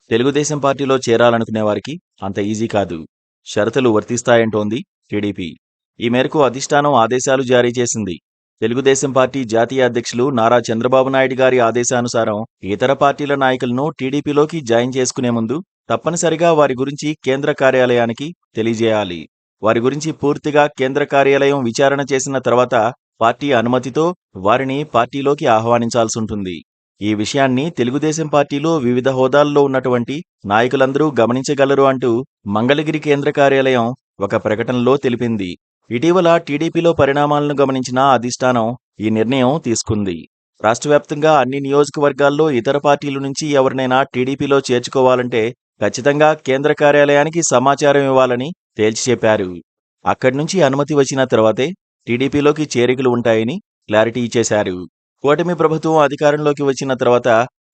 తెలుగుదేశం పార్టీలో చేరాలనుకునే వారికి అంత ఈజీ కాదు. షరతులు వర్తిస్తాయంటోంది టీడీపీ. ఈ మేరకు అధిష్టానం ఆదేశాలు జారీ చేసింది. తెలుగుదేశం పార్టీ జాతీయ అధ్యక్షులు నారా చంద్రబాబు నాయుడు గారి ఆదేశానుసారం ఇతర పార్టీల నాయకులను టీడీపీలోకి జాయిన్ చేసుకునే ముందు తప్పనిసరిగా వారి గురించి కేంద్ర కార్యాలయానికి తెలియజేయాలి. వారి గురించి పూర్తిగా కేంద్ర కార్యాలయం విచారణ చేసిన తర్వాత పార్టీ అనుమతితో వారిని పార్టీలోకి ఆహ్వానించాల్సుంటుంది. ఈ విషయాన్ని తెలుగుదేశం పార్టీలో వివిధ హోదాల్లో ఉన్నటువంటి నాయకులందరూ గమనించగలరు అంటూ మంగళగిరి కేంద్ర కార్యాలయం ఒక ప్రకటనలో తెలిపింది. ఇటీవల టీడీపీలో పరిణామాలను గమనించిన అధిష్టానం ఈ నిర్ణయం తీసుకుంది. రాష్ట్రవ్యాప్తంగా అన్ని నియోజకవర్గాల్లో ఇతర పార్టీల నుంచి ఎవరినైనా టీడీపీలో చేర్చుకోవాలంటే ఖచ్చితంగా కేంద్ర కార్యాలయానికి సమాచారం ఇవ్వాలని తేల్చి చెప్పారు. అక్కడి నుంచి అనుమతి వచ్చిన తర్వాతే టీడీపీలోకి చేరికలు ఉంటాయని క్లారిటీ ఇచ్చేశారు. కూటమి ప్రభుత్వం అధికారంలోకి వచ్చిన తర్వాత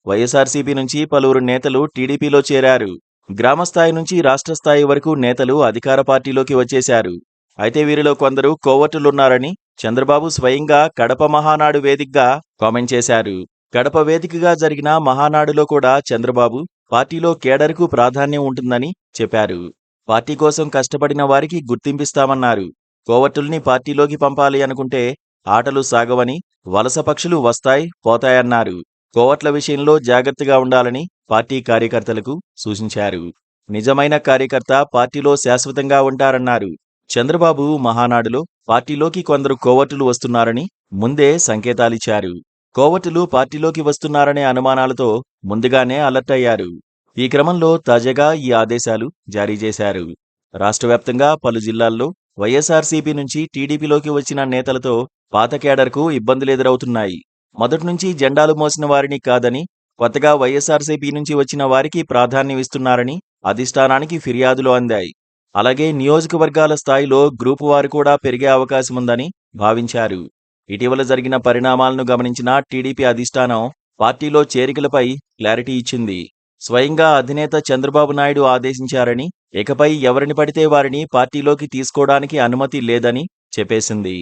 వైఎస్ఆర్సీపీ నుంచి పలువురు నేతలు టీడీపీలో చేరారు. గ్రామస్థాయి నుంచి రాష్ట్ర స్థాయి వరకు నేతలు అధికార పార్టీలోకి వచ్చేశారు. అయితే వీరిలో కొందరు కోవట్టులున్నారని చంద్రబాబు స్వయంగా కడప మహానాడు వేదికగా కామెంట్ చేశారు. కడప వేదికగా జరిగిన మహానాడులో కూడా చంద్రబాబు పార్టీలో కేడర్కు ప్రాధాన్యం ఉంటుందని చెప్పారు. పార్టీ కోసం కష్టపడిన వారికి గుర్తింపిస్తామన్నారు. కోవట్టుల్ని పార్టీలోకి పంపాలి అనుకుంటే ఆటలు సాగవని, వలస పక్షులు వస్తాయి పోతాయన్నారు. కోవట్ల విషయంలో జాగ్రత్తగా ఉండాలని పార్టీ కార్యకర్తలకు సూచించారు. నిజమైన కార్యకర్త పార్టీలో శాశ్వతంగా ఉంటారన్నారు. చంద్రబాబు మహానాడులో పార్టీలోకి కొందరు కోవట్టులు వస్తున్నారని ముందే సంకేతాలిచ్చారు. కోవట్టులు పార్టీలోకి వస్తున్నారనే అనుమానాలతో ముందుగానే అలర్ట్ అయ్యారు. ఈ క్రమంలో తాజాగా ఈ ఆదేశాలు జారీ చేశారు. రాష్ట్రవ్యాప్తంగా పలు జిల్లాల్లో వైఎస్ఆర్సీపీ నుంచి టీడీపీలోకి వచ్చిన నేతలతో పాత కేడర్కు ఇబ్బందులు ఎదురవుతున్నాయి. మొదటి నుంచి జెండాలు మోసిన వారిని కాదని కొత్తగా వైఎస్ఆర్సీపీ నుంచి వచ్చిన వారికి ప్రాధాన్యం ఇస్తున్నారని అధిష్టానానికి ఫిర్యాదులు అందాయి. అలాగే నియోజకవర్గాల స్థాయిలో గ్రూపు వారు కూడా పెరిగే అవకాశముందని భావించారు. ఇటీవల జరిగిన పరిణామాలను గమనించిన టీడీపీ అధిష్టానం పార్టీలో చేరికలపై క్లారిటీ ఇచ్చింది. స్వయంగా అధినేత చంద్రబాబు నాయుడు ఆదేశించారని, ఇకపై ఎవరిని పడితే వారిని పార్టీలోకి తీసుకోవడానికి అనుమతి లేదని చెప్పేసింది.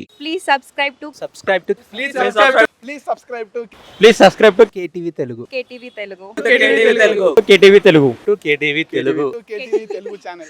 Please subscribe to KTV Telugu. KTV Telugu. KTV Telugu. KTV Telugu. KTV Telugu channel.